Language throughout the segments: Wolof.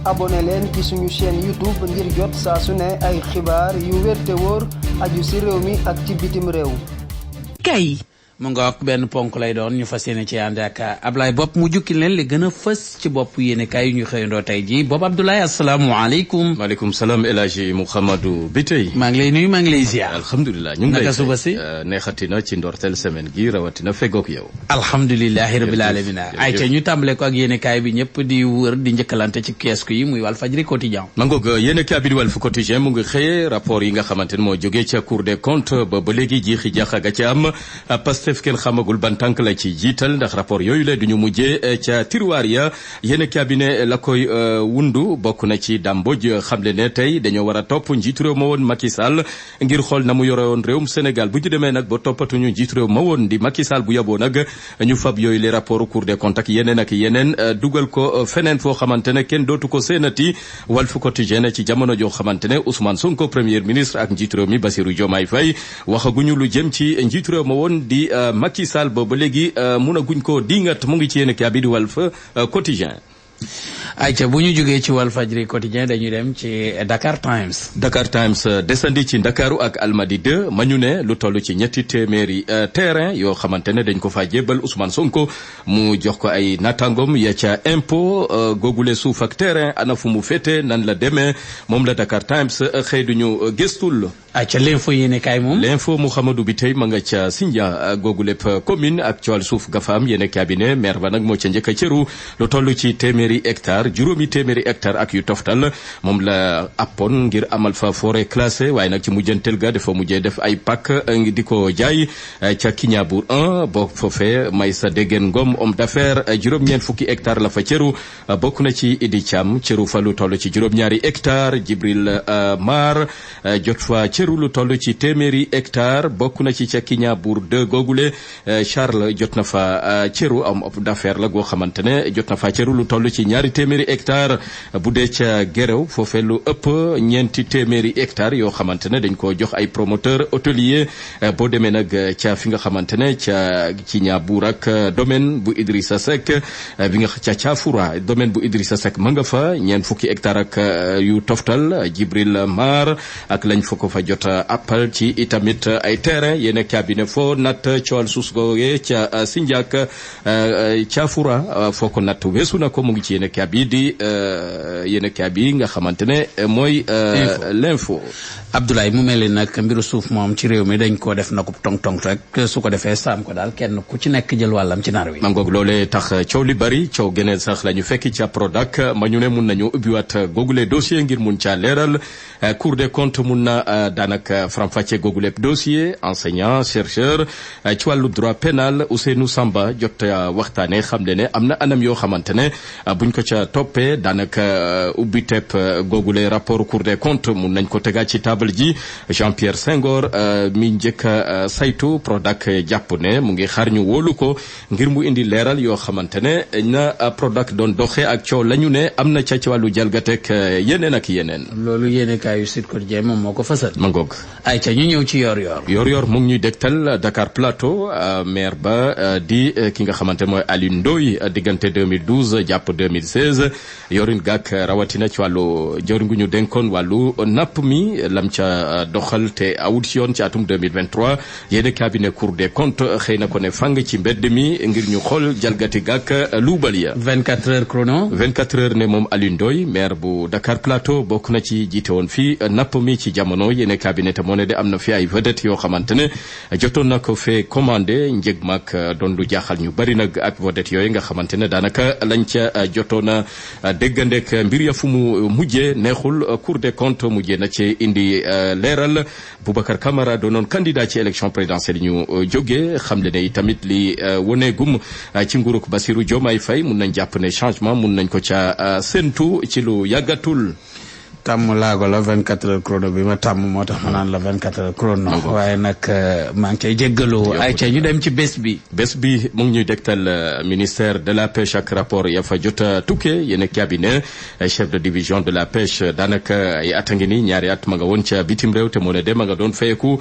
abonné leen ci suñu chaîne YouTube ngir jot saa su ne ay xibaar yu wér te wóor aju ci réew mi ak ci bitim réew. kay mu nga wax benn ponk lay doon ñu fas yéene ci ànd ak Ablaye Bopp mu jukki leen li gën a fës ci bopp yéene kaay yu ñu xëyandoo tey jii Bopp Abdoulaye asalaamualeykum. maaleykum salaam El Hadji Mouhamadou Biteye. maa ngi lay nuyu maa ngi lay ziar. alhamdulilah ñu ngi lay naka suba si. neexatina ci ndorteel semaine gi rawatina feggoog yow. alhamdulilahi rabil alamina ayca ñu tàmbale ko ak yéene kaay bi ñëpp di wër di njëkkalante ci kiosque yi muy Walfadjri quotidien. ma ngoog yéene kaay bi di Walf quotidien mu ngi xëyee rapport yi nga xamante ne moo jógee ca Cour des comptes ba léegi jiixi jaaxa ga ci am Pastef kenn xamagul ban tànk la ci jiital ndax rapport yooyu la duñu mujjee ca tiroir ya yéen cabinet la koy wundu bokk na ci damboj xamle ne tey dañoo war a topp njiitu réew ma woon Macky Sall ngir xool na mu yore woon réewum Sénégal bu ñu demee nag ba toppatuñu njiitu réew ma woon di Macky Sall bu yaboo nag ñu fab yooyu les rapports Cour des comptes ak yeneen dugal ko feneen foo xamante ne kenn dootu ko seenati Walf Quotidien ci jamono joo xamante ne Ousmane Sonko premier ministre ak njiitu réew mi Bassirou Diomaye Faye waxaguñu lu jëm ci njiitu réew ma woon di Macky Sall ba léegi mun a guñ ko dingat mu ngi ci yéen a bi di Walf Quotidien. ayca bu ñu jógee ci Walfadjri quotidien dañuy dem ci Dakar Times. Dakar Times desandi ci Ndakaaru ak Almadi 2 ma ñu ne lu toll ci ñetti téeméeri terrain yoo xamante ne dañ ko faa jébbal Ousmane Sonko mu jox ko ay nattangom ya ca impôt googule suuf ak terrain ana fu mu féete nan la demee moom la Dakar Times xëy duñu gëstul. ayca l'info yéene kaay moom. l'info Mouhamadou Biteye ma nga ca Sindia googule commune ak coowal suuf gafaam yéene cabinet maire ba nag moo ca njëkk a cëru lu toll ci téeméeri hectare juróomi téeméeri hectare ak yu toftal moom la appoon ngir amal fa forêt classée waaye nag ci mujjantel ga dafa mujjee def ay pàkk di ko jaay ca Kignanbour 1 boo foofee may sa déggen Ngom homme d'affaires juróom-ñeent fukki hectare la fa cëru bokk na ci Idi Thiam cëru fa lu toll ci juróom-ñaari hectare Jibril Mar jot fa cëru lu toll ci téeméeri hectare bokk na ci ca Kignanbour 2 googule Charles jot na fa cëru am homme d'affaires la goo xamante ne jot na fa cëru lu toll ci ñaari téeméeri hectare bu dee ca Guéréo foofee lu ëpp ñeenti téeméeri hectare yoo xamante ne dañ ko jox ay promoteur hôtelier boo demee nag ca fi nga xamante ne ca Kignanbour ak domaine bu Idrissa Seck bi nga ca Thiafoura domaine bu Idrissa Seck ma nga fa ñeent fukki hectare ak yu toftal Jibril Mar ak lañ fa ko fa jot appal ci itamit ay terrain yéen cabinet foo nat coowal suuf googe ca Sindiak Thiafoura foo ko nat weesu na ko mu ngi ci yéen a bi di yéen a bi nga xamante ne mooy l'info. Abdoulaye mu mel ni nag mbiru suuf moom ci réew mi dañ koo def na ko tong-tong rek su ko defee saam ko daal kenn ku ci nekk jël wàllam ci nar wi. mangoog loolee tax coow li bari coow geneen sax la ñu fekk ca Prodac ma ñu ne mun nañu ubbiwaat googule dossier ngir mun caa leeral Cour des comptes mun na daanaka faram-fàccee googule dossier enseignant chercheur ci wàllu droit pénal Ousseynou Samba jot waxtaanee xam ne am na anam yoo xamante ne buñ ko ca toppee daanaka ubbi tepp googule rapport Cour des comptes mun nañ ko tegaat ci table ji Jean-Pierre Senghor mi njëkk a saytu Prodac jàpp ne mu ngi xaar ñu wóolu ko ngir mu indi leeral yoo xamante ne na Prodac doon doxee ak coow la ñu ne am na ca ci wàllu jalgateeg yeneen ak yeneen. loolu yéene kaayu Sud Quotidien moom moo ko fësal. ma ngoog. ay ca ñu ñëw ci yor-yor. yor-yor mu ngi ñuy dégtal Dakar Plateau maire ba di ki nga xamante mooy Alioune Ndoye diggante 2012 jàpp 2016 yorin gàkk rawatina ci wàllu jëriñ gu ñu dénkoon wàllu napp mi lam ca doxal te awut ci yoon ci atum 2023 yéen cabinet Cour des comptes xëy na ko ne fang ci mbedd mi ngir ñu xool jalgati gàkk luubal ya. 24 heures chrono. 24 heures ne moom Alioune Ndoye maire bu Dakar Plateau bokk na ci jiite woon fii napp mi ci jamono yéen cabinet te moo ne de am na fi ay vedette yoo xamante ne jotoon na ko fee commandé njëg mag doon lu jaaxal ñu bari nag ak vedette yooyu nga xamante ne daanaka lañ ca jotoon a déggandeek mbir ya fu mu mujjee neexul Cour des comptes mujjee na ci indi leeral Boubacar Camara doonoon candidat ci élection présidentielle ñu jógee xam le ne tamit li wone gum ci nguuruk Bassirou Diomaye Faye mun nañ jàpp ne changement mun nañ ko ca séntu ci lu yàggatul. tàmm laago la 24 heures chrono bi ma tàmm moo tax ma naan la 24 heures chrono waaye nag maa ngi cay jéggalu ay ca ñu dem ci bés bi mu ngi ñuy dégtal ministère de la pêche ak rapport ya fa jot a tukkee yéen cabinet chef de division de la pêche daanaka ay at a ngi nii ñaari at ma nga woon ca bitim réew te moo ne de ma nga doon fayeku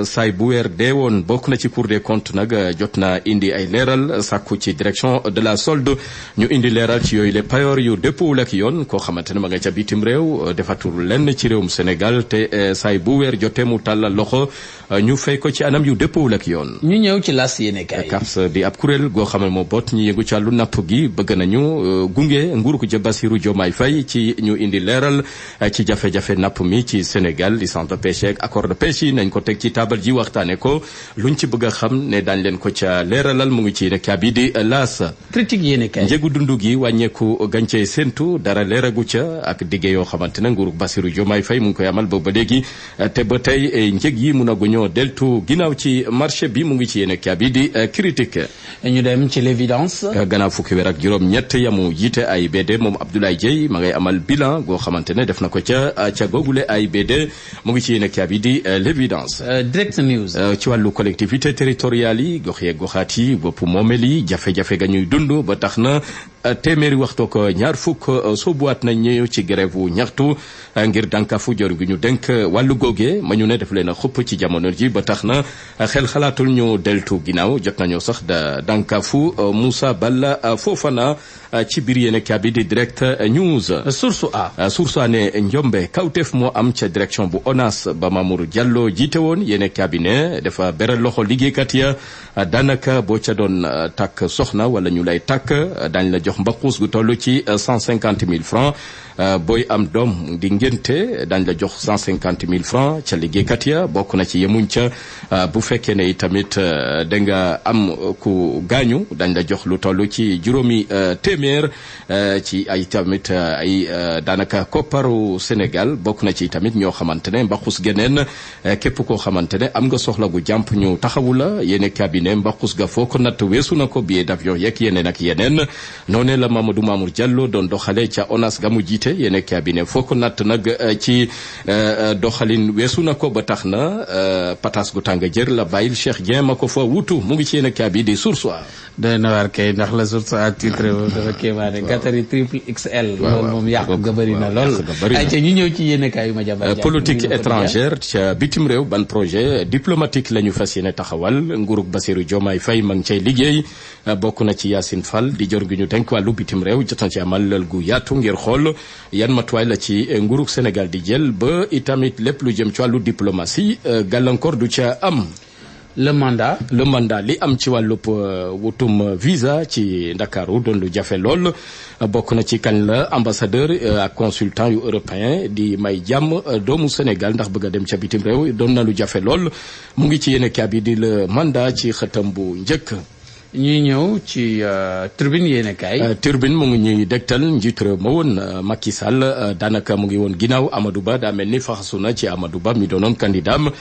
saay bu weer dee woon bokk na ci Cour des comptes nag jot na indi ay leeral sàkku ci direction de la solde ñu indi leeral ci yooyu les payoor yu dëppoowul ak yoon koo xamante ne ma nga ca bitim réew defatul lenn ci réewum Sénégal te saay bu weer jotee mu tàllal loxo ñu fay ko ci anam yu dëppoowul ak yoon. ñu ñëw ci las yéenekaay CAPS di ab kuréel goo xam ne moo boot ñi yëngu ci wàllu napp gi bëgg nañu gunge nguuru ko ja Bassirou Diomaye Faye ci ñu indi leeral ci jafe-jafe napp mi ci Sénégal licence de pêche ak accord de pêche yi nañ ko teg ci taabal ji waxtaane ko luñ ci bëgg a xam ne daañ leen ko ca leeralal mu ngi ci yéenekaay bi di L'As. critique yéenekaay njëgu dundu gi wàññeeku gàncee séntu dara leeragu ca ak dige yoo xamante ne nguuru Bassirou Diomaye Faye mu ngi koy amal ba léegi te ba tey njëg yi mun a guñoo deltu ginnaaw ci marché bi mu ngi ci yéenekaay bi di critique. ñu dem ci l'évidence. gannaaw fukki weer ak juróom-ñett yamu jiite AIBD moom Abdoulaye Dieye ma ngay amal bilan goo xamante ne def na ko ca googule AIBD mu ngi ci yéenekaay bi di l'évidence. Direct News. ci wàllu collectivité territoriale yi gox yeeg goxaat yi bopp moomeel yi jafe-jafe ga ñuy dund ba tax na téeméeri waxtu ko ñaar fukk soobuwaat nañ ñëw ci grève wu ñaxtu ngir dànkafu jor gi ñu dénk wàllu googee ma ñu ne def leen a xupp ci jamono ji ba tax na xel xalaatul ñu deltu ginnaaw jot nañoo sax da dànkafu Moussa Balla Fofana ci biir yéenekaay bi di Direct News. Source A ne njombe kawteef moo am ca direction bu ONAS ba Mamour Diallo jiite woon yéenekaay bi ne dafa beral loxo liggéeykat ya daanaka boo ca doon takk soxna wala ñu lay takk dañ la jox mbaquus gu toll ci 150 000 francs booy am doom di ngénte dañ la jox 150 000 francs ca liggéeykat ya bokk na ci yemuñ ca bu fekkee ne tamit da nga am ku gaañu dañ la jox lu toll ci juróomi téeméer ci ay tamit ay daanaka kopparu Sénégal bokk na ci tamit ñoo xamante ne mbaqus geneen képp koo xamante ne am nga soxla gu jàmp ñu taxawu la yéene cabinet mbaqus ga foo ko natt weesu na ko billet d'avion yeeg yeneen ak yeneen noonee la Mamadou Mamour Diallo doon doxale ca ONAS ga mu jiite yéene cabinet foo ko natt nag ci doxalin weesu na ko ba tax na patas gu tàng jër la bàyyil Cheikh Dieng ma ko fa wutu mu ngi ci yéene cabinet di Source A. doy na waar kay ndax la Source A titre dafa kéemaane gàttari triple XL. loolu moom yàq ga bëri na lool. ay ca ñu ñëw ci yéene kaay yu ma jàmbal politique étrangère ca bitim réew ban projet diplomatique la ñu fas yéene taxawal nguurug Bassirou Diomaye Faye ma ngi cay liggéey bokk na ci Yacine Fall di jor gi ñu denk wàllu bitim réew jot na ci amal lël gu yaatu ngir xool yan matuwaay la ci nguurug Sénégal di jël ba itamit lépp lu jëm ci wàllu diplomatie gàllankoor du ca am. le mandat li am ci wàllub wutum visa ci Ndakaaru doon lu jafe lool bokk na ci kañ la ambassadeur ak consultant yu européen di may jàmm doomu Sénégal ndax bëgg a dem ca bitim réew doon na lu jafe lool mu ngi ci yéene kaay bi di le mandat ci xëtam bu njëkk. ñuy ñëw ci Tribune yéenekaay. Tribune mu ngi ñuy dégtal njiitu réew ma woon Macky Sall daanaka mu ngi woon ginnaaw Amadou Ba daa mel ni faxasu na ci Amadou Ba mi doonoon candidat am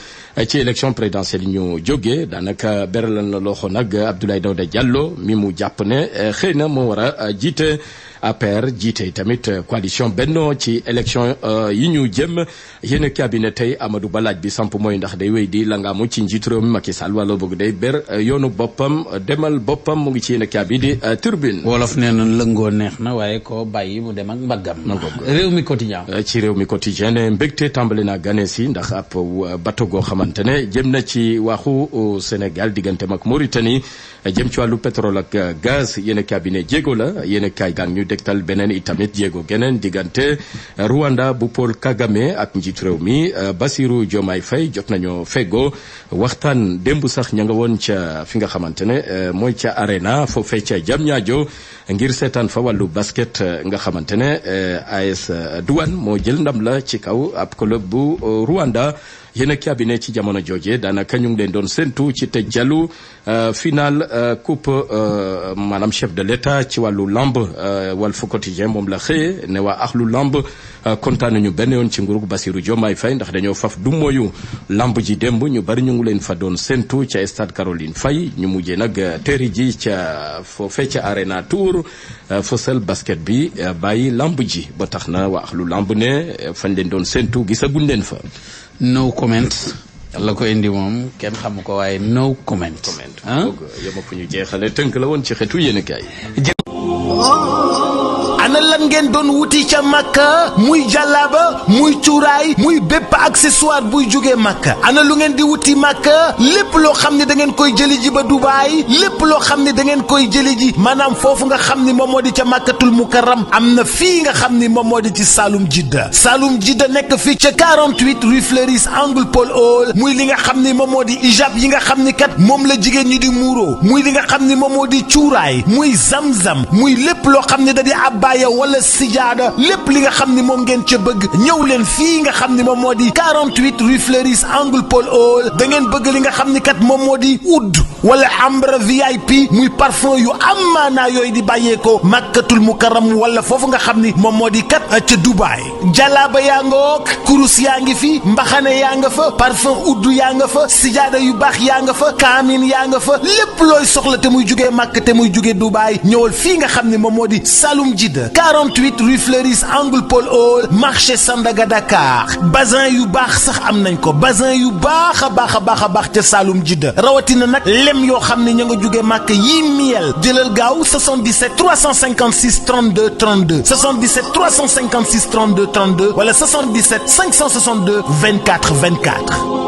ci élection présidentielle yi ñu jógee daanaka beralal na loxo nag Abdoulaye Daouda Diallo mi mu jàpp ne xëy na moo war a jiite APR jiite tamit coalition Benno ci élection yi ñu jëm yéen cabinet tey Amadou Ba laaj bi samp mooy ndax day wéy di langaamu ci njiitu réew mi Macky Sall wala bëgg day ber yoonu boppam demal boppam mu ngi ci yéen cabinet di Turbine. wolof nee na lëngoo neex na waaye ko bàyyi mu dem ak mbaggam. réew mi quotidien. ci réew mi quotidien ne mbégte tàmbali naa gane si ndax ab bato goo xamante ne jëm na ci waxu Sénégal digganteem ak Mauritanie jëm ci wàllu pétrole ak gaz yéen cabinet jéego la yéen kaay gang ñu dégtal beneen itamit jéego geneen diggante Rwanda bu Paul Kagame ak njiitu réew mi Bassirou Diomaye Faye jot nañoo feggoo waxtaan démb sax ña nga woon ca fi nga xamante ne mooy ca arena foofee ca Diamniadio ngir seetaan fa wàllu basket nga xamante ne AS Douane moo jël ndam la ci kaw ab club bu Rwanda yéen a cabinet ci jamono jooje daanaka ñu ngi leen doon séntu ci te jàllu final coupe maanaam chef de l'état ci wàllu lamb Walf Quotidien moom la xëyee ne waa axlu lamb kontaan nañu benn yoon ci nguurug Bassirou Diomaye Faye ndax dañoo faf du moyu lamb ji démb ñu bari ñu ngi leen fa doon séntu ca stade Caroline Faye ñu mujjee nag teeri ji ca foofee ca Arena Tour fësal basket bi bàyyi lamb ji ba tax na waa axlu lamb ne fañ leen doon séntu gisaguñ leen fa. no comment la ko indi moom kenn xamu ko waaye no comment. yama fu ñu jeexale tënk la woon ci xeetu yéen kaay. ana lan ngeen doon wuti ca Makka muy jàllaaba muy cuuraay muy bépp accessoire buy jógee Makka ana lu ngeen di wuti Makka lépp loo xam ne da ngeen koy jëli ji ba Dubaay lépp loo xam ne da ngeen koy jëli ji maanaam foofu nga xam ni moom moo di ca Makkatul Mukarram am na fii nga xam ni moom moo di ci Saloum Jidda nekk fii ca 48 rue Fleuris angle Paul Hall muy li nga xam ni moom moo di ijab yi nga xam ni kat moom la jigéen ñi di muuro muy li nga xam ni moom moo di cuuraay muy zamzam muy lépp loo xam ne da di abbaaya wala sijaada lépp li nga xam ni moom ngeen ca bëgg ñëw leen fii nga xam ni moom moo di 48 rue Fleuris angle Paul Hall da ngeen bëgg li nga xam ni kat moom moo di oud wala ambre VIP muy parfum yu am maanaa yooyu di bàyyeekoo Makkatul Mukarram wala foofu nga xam ni moom moo di kat ca Dubaay jalaaba yaa nga wook kurus yaa ngi fi mbaxane yaa nga fa parfum oud yaa nga fa sijaada yu baax yaa nga fa kaamin yaa nga fa lépp looy soxla te muy jugee Makka te muy jugee Dubaay ñëwal fii nga xam ni moom moo di Saloum Jidda 48 rue Fleuris angle Paul Hall marché Sandaga Dakar bazin yu baax sax am nañ ko bazin yu baax a baax ca Saloum Jidda rawatina nag lem yoo xam ne ña nga jóge màkk yii miel jëlal gaaw 77 356 32 32 77 356 32 32 wala 77 562 24 24